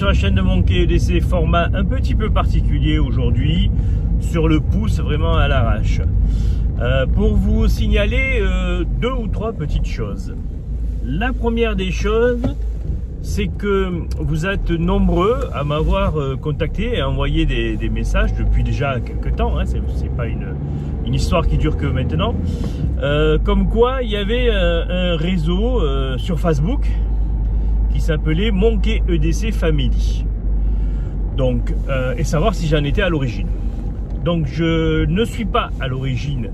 sur la chaîne de Monkey EDC, format un petit peu particulier aujourd'hui, sur le pouce, vraiment à l'arrache. Pour vous signaler deux ou trois petites choses. La première des choses, c'est que vous êtes nombreux à m'avoir contacté et à envoyer des messages depuis déjà quelques temps, hein, c'est pas une histoire qui dure que maintenant, comme quoi il y avait un réseau sur Facebook qui s'appelait Monkey EDC Family, donc et savoir si j'en étais à l'origine. Donc je ne suis pas à l'origine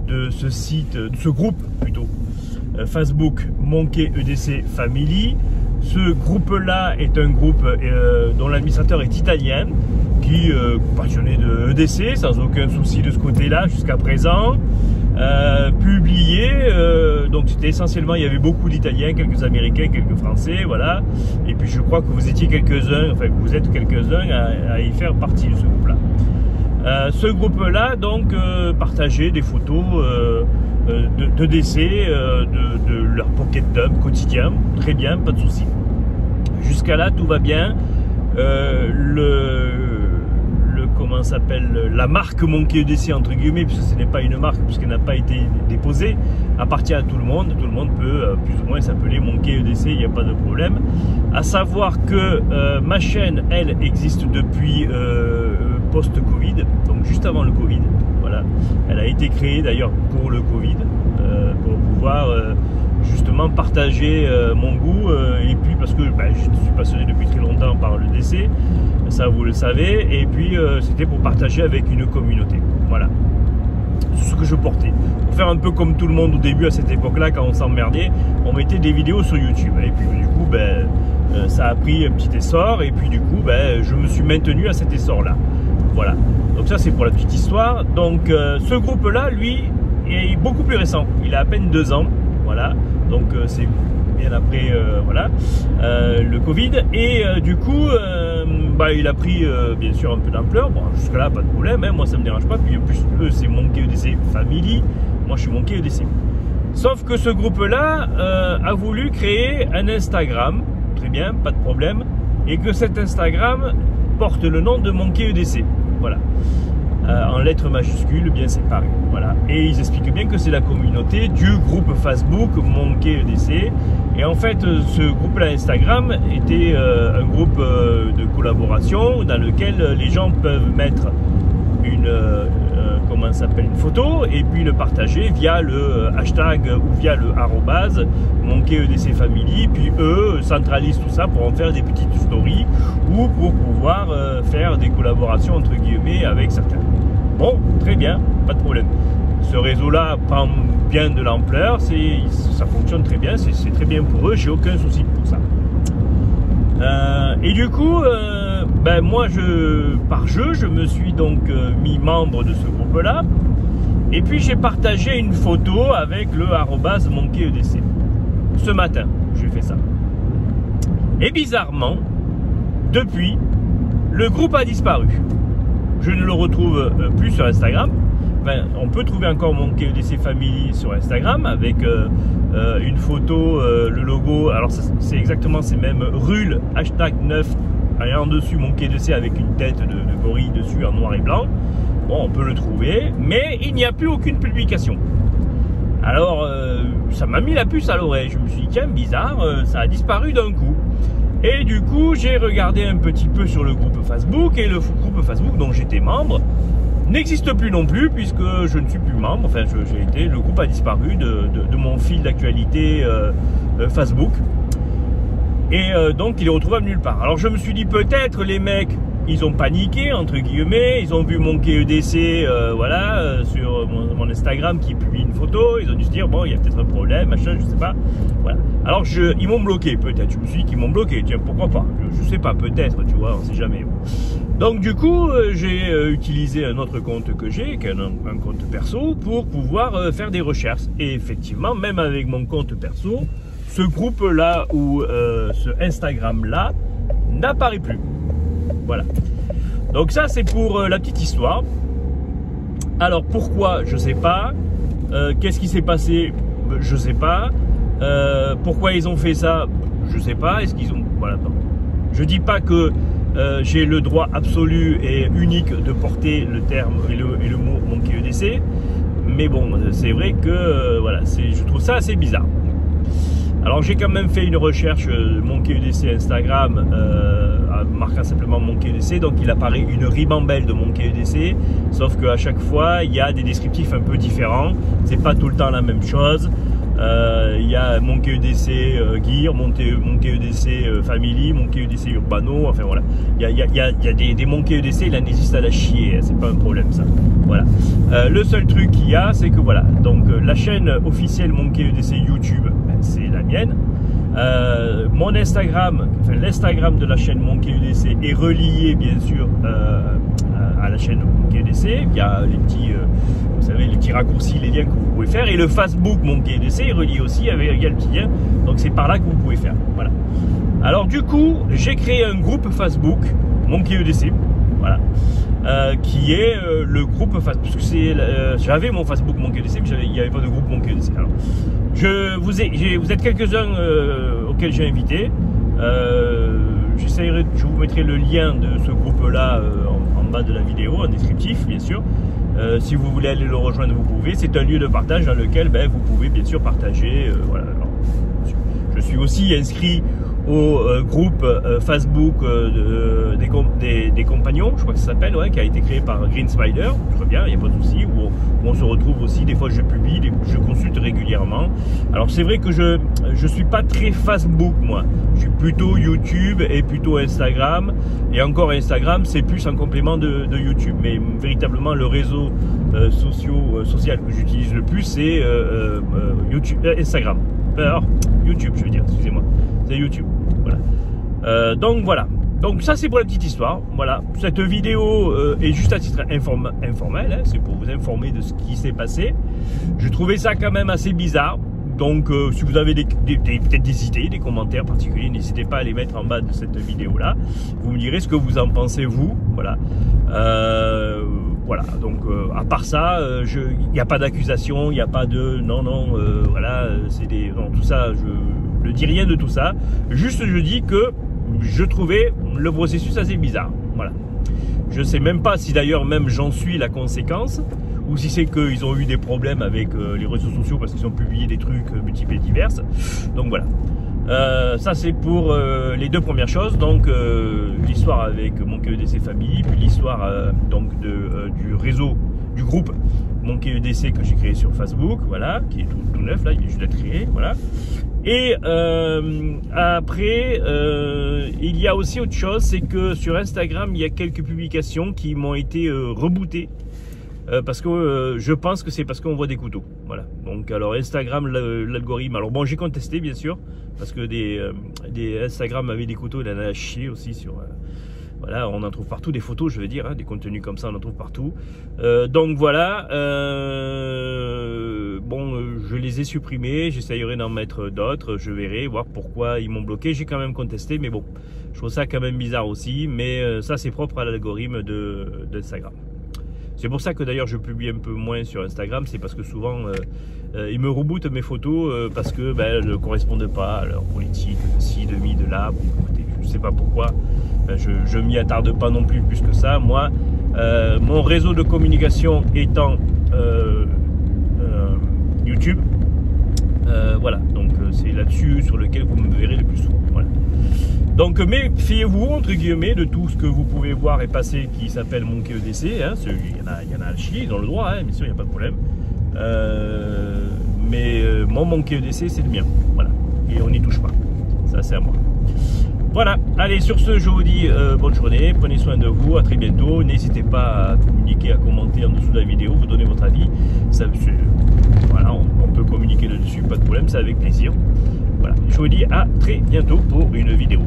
de ce site, de ce groupe plutôt, Facebook Monkey EDC Family. Ce groupe-là est un groupe dont l'administrateur est italien, qui est passionné de EDC, sans aucun souci de ce côté-là jusqu'à présent. Publié, donc c'était essentiellement, il y avait beaucoup d'Italiens, quelques Américains, quelques Français, voilà. Et puis je crois que vous étiez quelques-uns, enfin que vous êtes quelques-uns à y faire partie de ce groupe-là. Ce groupe-là, donc, partageait des photos de décès, de leur pocket dump quotidien, très bien, pas de souci. Jusqu'à là, tout va bien. Comment s'appelle, la marque Monkey EDC entre guillemets, puisque ce n'est pas une marque, puisqu'elle n'a pas été déposée, appartient à tout le monde peut plus ou moins s'appeler Monkey EDC, il n'y a pas de problème. À savoir que ma chaîne, elle, existe depuis post-Covid, donc juste avant le Covid, voilà. Elle a été créée d'ailleurs pour le Covid, pour pouvoir justement partager mon goût, et puis parce que je suis passionné depuis très longtemps par le décès, ça vous le savez, et puis c'était pour partager avec une communauté, voilà, c'est ce que je portais, pour faire un peu comme tout le monde au début à cette époque là, quand on s'emmerdait, on mettait des vidéos sur YouTube, et puis du coup ça a pris un petit essor, et puis du coup je me suis maintenu à cet essor là, voilà. Donc ça c'est pour la petite histoire. Donc ce groupe là, lui, est beaucoup plus récent, il a à peine 2 ans, voilà, donc c'est bien après voilà, le Covid, et du coup il a pris bien sûr un peu d'ampleur. Bon, jusque là pas de problème, hein, moi ça me dérange pas, puis en plus eux c'est Monkey EDC Family, moi je suis Monkey EDC. Sauf que ce groupe là a voulu créer un Instagram, très bien, pas de problème, et que cet Instagram porte le nom de Monkey EDC, voilà, en lettres majuscules bien séparées, voilà. Et ils expliquent bien que c'est la communauté du groupe Facebook Monkey EDC. Et en fait, ce groupe-là Instagram était un groupe de collaboration dans lequel les gens peuvent mettre une une photo et puis le partager via le hashtag ou via le arrobase Monkey EDC Family, puis eux centralisent tout ça pour en faire des petites stories ou pour pouvoir faire des collaborations entre guillemets avec certains. Bon, très bien, pas de problème. Ce réseau-là prend bien de l'ampleur, ça fonctionne très bien, c'est très bien pour eux, j'ai aucun souci pour ça. Et du coup, moi, par jeu, je me suis donc mis membre de ce groupe-là. Et puis, j'ai partagé une photo avec le arrobase Monkey EDC. Ce matin, j'ai fait ça. Et bizarrement, depuis, le groupe a disparu. Je ne le retrouve plus sur Instagram. Enfin, on peut trouver encore Monkey EDC Family sur Instagram avec une photo, le logo. Alors c'est exactement ces mêmes rules, hashtag 9, et en dessus Monkey EDC avec une tête de gorille dessus en noir et blanc. Bon, on peut le trouver, mais il n'y a plus aucune publication. Alors ça m'a mis la puce à l'oreille. Je me suis dit tiens, bizarre, ça a disparu d'un coup. Et du coup j'ai regardé un petit peu sur le groupe Facebook, et le groupe Facebook dont j'étais membre n'existe plus non plus, puisque je ne suis plus membre. Enfin, le groupe a disparu de mon fil d'actualité Facebook, et donc il est retrouvable nulle part. Alors je me suis dit peut-être les mecs ils ont paniqué entre guillemets, ils ont vu Monkey EDC voilà, sur mon Instagram qui publie une photo, ils ont dû se dire bon il y a peut-être un problème, machin, je sais pas, voilà. Alors ils m'ont bloqué, peut-être, je me suis dit qu'ils m'ont bloqué, tiens pourquoi pas, je sais pas, peut-être, tu vois, on sait jamais. Donc du coup j'ai utilisé un autre compte que j'ai, qui est un compte perso, pour pouvoir faire des recherches. Et effectivement, même avec mon compte perso, ce groupe là ou ce Instagram là n'apparaît plus. Voilà. Donc ça c'est pour la petite histoire. Alors pourquoi, je sais pas. Qu'est-ce qui s'est passé, je sais pas. Pourquoi ils ont fait ça, je sais pas. Est-ce qu'ils ont, voilà, non. Je dis pas que j'ai le droit absolu et unique de porter le terme et le mot Monkey EDC, mais bon, c'est vrai que voilà, je trouve ça assez bizarre. Alors j'ai quand même fait une recherche Monkey EDC Instagram marquant simplement Monkey EDC, donc il apparaît une ribambelle de Monkey EDC, sauf qu'à chaque fois il y a des descriptifs un peu différents, c'est pas tout le temps la même chose. Il y a Monkey EDC Gear, Monkey EDC Family, Monkey EDC Urbano, enfin voilà, il y a des Monkey EDC, il en existe à la chier, c'est pas un problème ça. Voilà. Le seul truc qu'il y a, c'est que voilà, donc la chaîne officielle Monkey EDC YouTube, ben, c'est la mienne. Mon Instagram, enfin l'Instagram de la chaîne Monkey EDC est relié bien sûr à la chaîne Monkey EDC. Il y a les petits, vous savez, les petits raccourcis, les liens que vous pouvez faire. Et le Facebook Monkey EDC est relié aussi avec il y a le petit lien. Donc c'est par là que vous pouvez faire. Voilà. Alors du coup, j'ai créé un groupe Facebook Monkey EDC. Voilà. Qui est le groupe Facebook, parce que j'avais mon Facebook Monkey EDC, mais il n'y avait pas de groupe Monkey EDC. Alors, vous êtes quelques-uns auxquels j'ai invité. Je vous mettrai le lien de ce groupe-là en bas de la vidéo, en descriptif, bien sûr. Si vous voulez aller le rejoindre, vous pouvez. C'est un lieu de partage dans lequel vous pouvez bien sûr partager. Voilà. Alors, je suis aussi inscrit au groupe Facebook des compagnons, je crois que ça s'appelle, ouais, qui a été créé par Green Spider, très bien, il n'y a pas de souci, où on se retrouve aussi, des fois je publie, je consulte régulièrement. Alors c'est vrai que je suis pas très Facebook moi, je suis plutôt YouTube et plutôt Instagram, et encore Instagram c'est plus un complément de YouTube, mais véritablement le réseau social que j'utilise le plus c'est Instagram. Alors, YouTube, je veux dire, excusez-moi, c'est YouTube, voilà. Donc voilà, donc ça c'est pour la petite histoire, voilà. Cette vidéo est juste à titre informel, hein, c'est pour vous informer de ce qui s'est passé. Je trouvais ça quand même assez bizarre, donc si vous avez peut-être des idées, des commentaires particuliers, n'hésitez pas à les mettre en bas de cette vidéo-là. Vous me direz ce que vous en pensez, vous, voilà. Voilà, donc à part ça, il n'y a pas d'accusation, il n'y a pas de voilà, c'est des, non, tout ça, je ne dis rien de tout ça, juste je dis que je trouvais le processus assez bizarre, voilà. Je sais même pas si d'ailleurs même j'en suis la conséquence, ou si c'est qu'ils ont eu des problèmes avec les réseaux sociaux parce qu'ils ont publié des trucs multiples et diverses, donc voilà. Ça c'est pour les deux premières choses, donc l'histoire avec Monkey EDC Family, puis l'histoire donc du réseau, du groupe Monkey EDC que j'ai créé sur Facebook, voilà, qui est tout neuf là, il est juste à créer, voilà. Et après, il y a aussi autre chose, c'est que sur Instagram, il y a quelques publications qui m'ont été rebootées. Parce que je pense que c'est parce qu'on voit des couteaux, voilà. Donc alors Instagram, l'algorithme, alors bon j'ai contesté bien sûr, parce que des Instagram avec des couteaux, il en a à chier aussi sur, voilà, on en trouve partout des photos, je veux dire, hein, des contenus comme ça on en trouve partout. Donc voilà, bon je les ai supprimés, j'essayerai d'en mettre d'autres, je verrai, voir pourquoi ils m'ont bloqué, j'ai quand même contesté, mais bon, je trouve ça quand même bizarre aussi, mais ça c'est propre à l'algorithme d'Instagram. C'est pour ça que d'ailleurs je publie un peu moins sur Instagram, c'est parce que souvent ils me rebootent mes photos parce que elles ne correspondent pas à leur politique de ci, de mi, de là. Bon, écoutez, je ne sais pas pourquoi, je m'y attarde pas non plus que ça. Moi, mon réseau de communication étant YouTube, voilà, donc c'est là-dessus sur lequel vous me verrez le plus souvent. Voilà. Donc méfiez-vous entre guillemets de tout ce que vous pouvez voir et passer qui s'appelle Monkey EDC, hein. Il y en a à chier, ils ont le droit, hein, bien sûr, il n'y a pas de problème. Mais mon Monkey EDC c'est le mien, voilà, et on n'y touche pas, ça c'est à moi. Voilà, allez, sur ce je vous dis bonne journée, prenez soin de vous, à très bientôt, n'hésitez pas à communiquer, à commenter en dessous de la vidéo, vous donner votre avis, ça, voilà, on peut communiquer dessus, pas de problème, c'est avec plaisir. Voilà, je vous dis à très bientôt pour une vidéo.